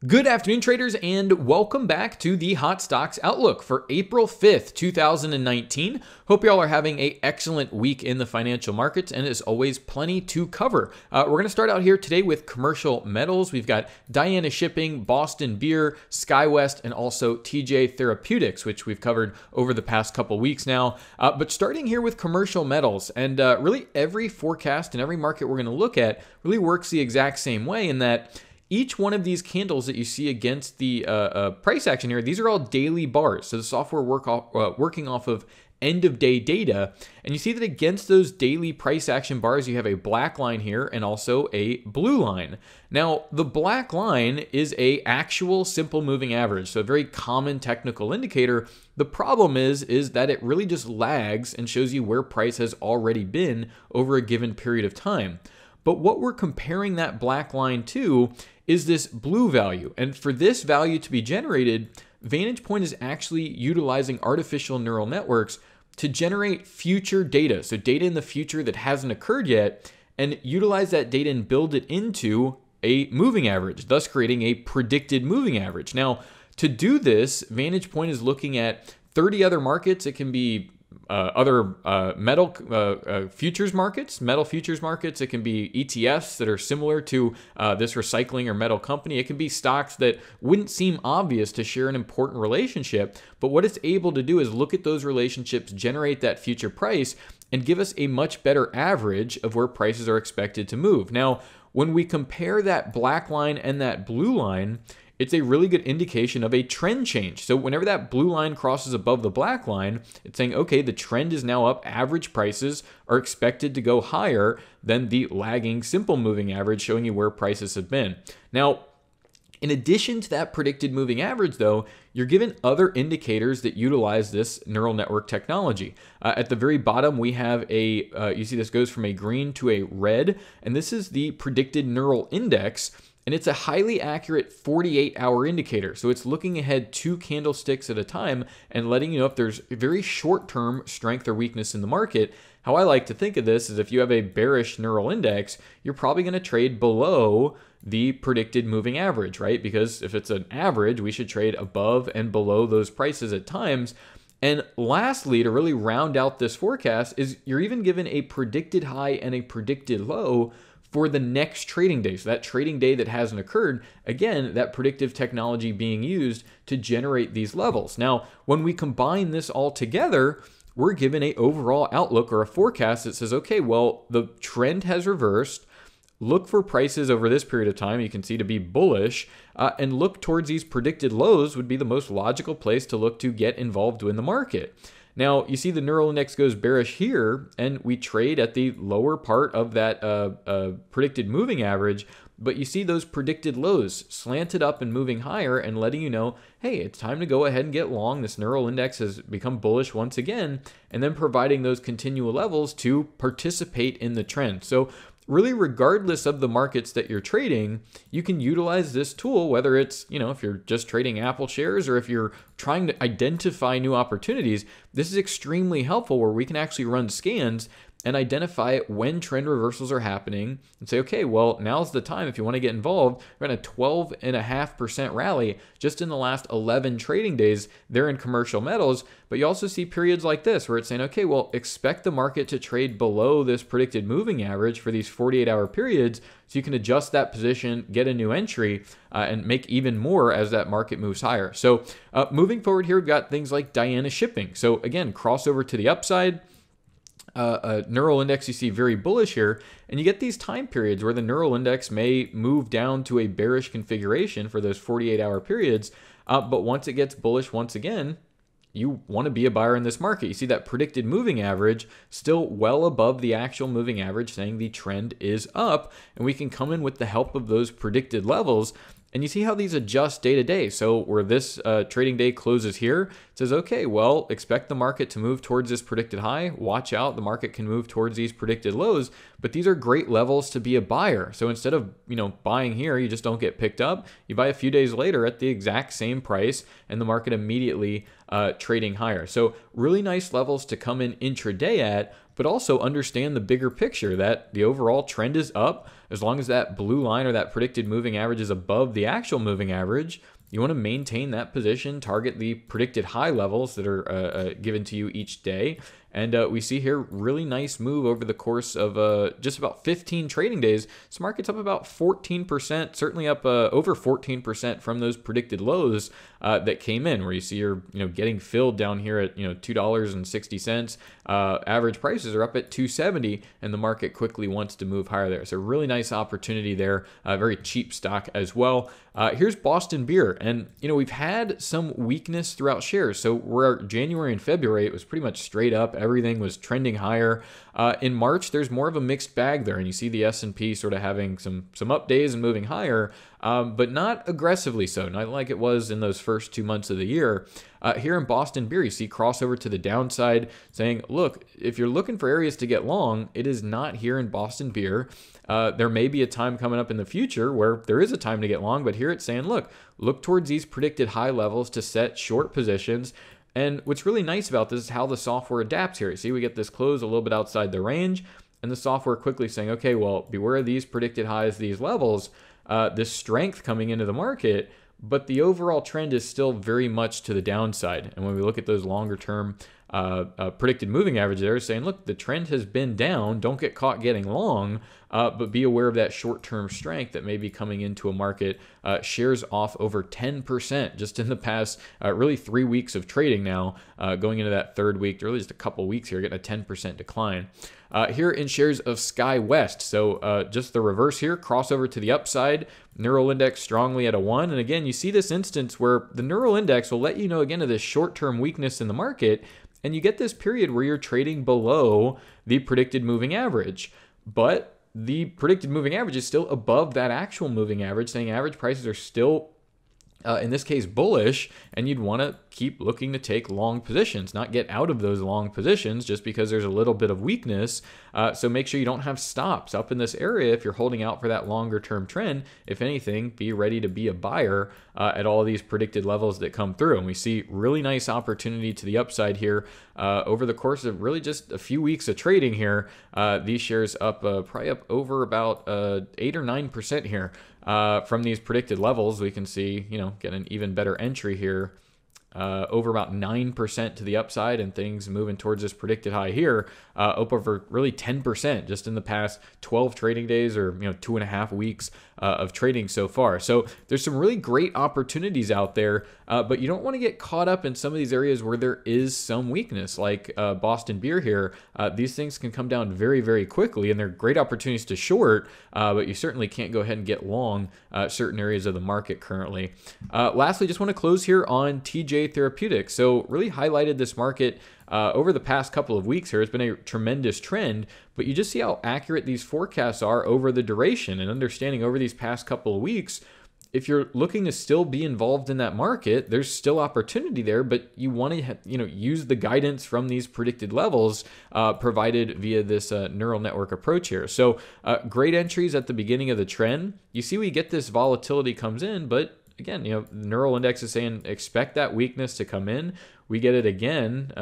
Good afternoon, traders, and welcome back to the Hot Stocks Outlook for April 5th, 2019. Hope y'all are having an excellent week in the financial markets, and as always, plenty to cover. We're going to start out here today with commercial metals. We've got Diana Shipping, Boston Beer, SkyWest, and also TJ Therapeutics, which we've covered over the past couple weeks now. But starting here with commercial metals, and really every forecast and every market we're going to look at really works the exact same way in that each one of these candles that you see against the price action here, these are all daily bars. So the software working off of end of day data. And you see that against those daily price action bars, you have a black line here and also a blue line. Now, the black line is a actual simple moving average. So a very common technical indicator. The problem is that it really just lags and shows you where price has already been over a given period of time. But what we're comparing that black line to is this blue value. And for this value to be generated, VantagePoint is actually utilizing artificial neural networks to generate future data. So data in the future that hasn't occurred yet, and utilize that data and build it into a moving average, thus creating a predicted moving average. Now, to do this, VantagePoint is looking at 30 other markets. It can be other metal futures markets, metal futures markets. It can be ETFs that are similar to this recycling or metal company. It can be stocks that wouldn't seem obvious to share an important relationship, but what it's able to do is look at those relationships, generate that future price, and give us a much better average of where prices are expected to move. Now, when we compare that black line and that blue line, it's a really good indication of a trend change. So whenever that blue line crosses above the black line, it's saying, okay, the trend is now up. Average prices are expected to go higher than the lagging simple moving average, showing you where prices have been. Now, in addition to that predicted moving average, though, you're given other indicators that utilize this neural network technology. At the very bottom, we have you see this goes from a green to a red, and this is the predicted neural index. And it's a highly accurate 48-hour indicator. So it's looking ahead 2 candlesticks at a time and letting you know if there's very short-term strength or weakness in the market. How I like to think of this is if you have a bearish neural index, you're probably going to trade below the predicted moving average, right? Because if it's an average, we should trade above and below those prices at times. And lastly, to really round out this forecast is you're even given a predicted high and a predicted low for the next trading day. So that trading day that hasn't occurred, again, that predictive technology being used to generate these levels. Now, when we combine this all together, we're given an overall outlook or a forecast that says, okay, well, the trend has reversed. Look for prices over this period of time, you can see, to be bullish, and look towards these predicted lows would be the most logical place to look to get involved in the market. Now, you see the neural index goes bearish here, and we trade at the lower part of that predicted moving average, but you see those predicted lows slanted up and moving higher and letting you know, hey, it's time to go ahead and get long. This neural index has become bullish once again, and then providing those continual levels to participate in the trend. So really, regardless of the markets that you're trading, you can utilize this tool, whether it's, if you're just trading Apple shares or if you're trying to identify new opportunities. This is extremely helpful where we can actually run scans and identify when trend reversals are happening and say, okay, well, now's the time if you want to get involved. We're at a 12.5% rally just in the last 11 trading days there in commercial metals. But you also see periods like this where it's saying, okay, well, expect the market to trade below this predicted moving average for these 48-hour periods so you can adjust that position, get a new entry, and make even more as that market moves higher. So moving forward here, we've got things like Diana Shipping. So again, crossover to the upside. Neural index you see very bullish here, and you get these time periods where the neural index may move down to a bearish configuration for those 48-hour periods, but once it gets bullish once again, you want to be a buyer in this market. You see that predicted moving average still well above the actual moving average, saying the trend is up, and we can come in with the help of those predicted levels. And you see how these adjust day to day. So where this trading day closes here, it says, okay, well, expect the market to move towards this predicted high. Watch out, the market can move towards these predicted lows, but these are great levels to be a buyer. So instead of, buying here, you just don't get picked up. You buy a few days later at the exact same price and the market immediately trading higher. So really nice levels to come in intraday at, but also understand the bigger picture that the overall trend is up. As long as that blue line or that predicted moving average is above the actual moving average, you want to maintain that position, target the predicted high levels that are given to you each day. And we see here really nice move over the course of just about 15 trading days. This market's up about 14%, certainly up over 14% from those predicted lows that came in, where you see you're getting filled down here at $2.60. Average prices are up at $2.70, and the market quickly wants to move higher there. So really nice opportunity there. Very cheap stock as well. Here's Boston Beer, and we've had some weakness throughout shares. So we're January and February, it was pretty much straight up. Everything was trending higher. In March, there's more of a mixed bag there, and you see the S&P sort of having some up days and moving higher, but not aggressively so, not like it was in those first 2 months of the year. Here in Boston Beer, you see crossover to the downside, saying, look, if you're looking for areas to get long, it is not here in Boston Beer. There may be a time coming up in the future where there is a time to get long, but here it's saying, look towards these predicted high levels to set short positions. And what's really nice about this is how the software adapts here. You see, we get this close a little bit outside the range, and the software quickly saying, okay, well, beware of these predicted highs, these levels, this strength coming into the market, but the overall trend is still very much to the downside. And when we look at those longer term predicted moving average there, saying, look, the trend has been down. Don't get caught getting long, but be aware of that short-term strength that may be coming into a market. Shares off over 10% just in the past really 3 weeks of trading now, going into that third week, really just a couple weeks here, getting a 10% decline. Here in shares of SkyWest, so just the reverse here, crossover to the upside, neural index strongly at a 1. And again, you see this instance where the neural index will let you know again of this short-term weakness in the market, and you get this period where you're trading below the predicted moving average. But the predicted moving average is still above that actual moving average, saying average prices are still, in this case, bullish, and you'd want to keep looking to take long positions, not get out of those long positions just because there's a little bit of weakness. So make sure you don't have stops up in this area if you're holding out for that longer term trend. If anything, be ready to be a buyer at all of these predicted levels that come through. And we see really nice opportunity to the upside here over the course of really just a few weeks of trading here. These shares up probably up over about 8 or 9% here. From these predicted levels, we can see, get an even better entry here, over about 9% to the upside, and things moving towards this predicted high here, up over really 10% just in the past 12 trading days, or 2.5 weeks of trading so far. So there's some really great opportunities out there, but you don't want to get caught up in some of these areas where there is some weakness, like Boston Beer here. These things can come down very, very quickly, and they're great opportunities to short, but you certainly can't go ahead and get long certain areas of the market currently. Lastly, just want to close here on Therapeutics. So really highlighted this market over the past couple of weeks here. It's been a tremendous trend, but you just see how accurate these forecasts are over the duration, and understanding over these past couple of weeks, if you're looking to still be involved in that market, there's still opportunity there, but you want to use the guidance from these predicted levels provided via this neural network approach here. So great entries at the beginning of the trend. You see we get this volatility comes in, but again, the neural index is saying expect that weakness to come in. We get it again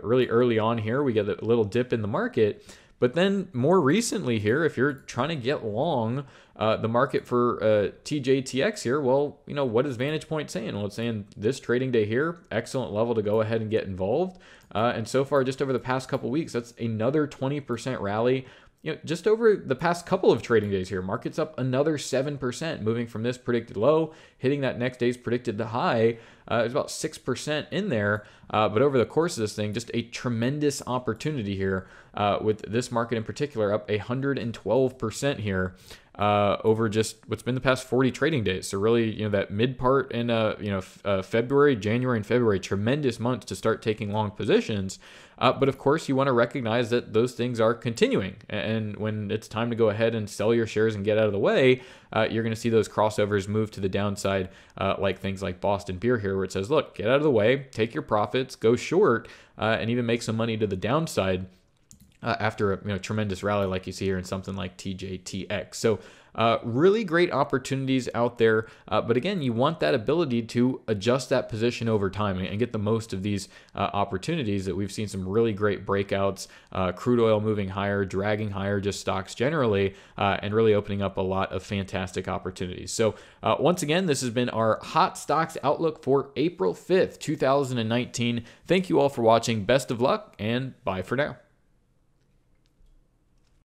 really early on here. We get a little dip in the market. But then more recently here, if you're trying to get long the market for TGTX here, well, what is VantagePoint saying? Well, it's saying this trading day here, excellent level to go ahead and get involved. And so far, just over the past couple weeks, that's another 20% rally. Just over the past couple of trading days here, market's up another 7%, moving from this predicted low, hitting that next day's predicted high. There's about 6% in there, but over the course of this thing, just a tremendous opportunity here with this market in particular, up 112% here over just what's been the past 40 trading days. So really, that mid part in February, January, and February, tremendous months to start taking long positions. But of course, you want to recognize that those things are continuing. And when it's time to go ahead and sell your shares and get out of the way, you're going to see those crossovers move to the downside, like things like Boston Beer here, where it says, look, get out of the way, take your profits, go short, and even make some money to the downside. after a tremendous rally like you see here in something like TGTX. So really great opportunities out there. But again, you want that ability to adjust that position over time and get the most of these opportunities that we've seen some really great breakouts, crude oil moving higher, dragging higher, just stocks generally, and really opening up a lot of fantastic opportunities. So once again, this has been our Hot Stocks Outlook for April 5th, 2019. Thank you all for watching. Best of luck and bye for now.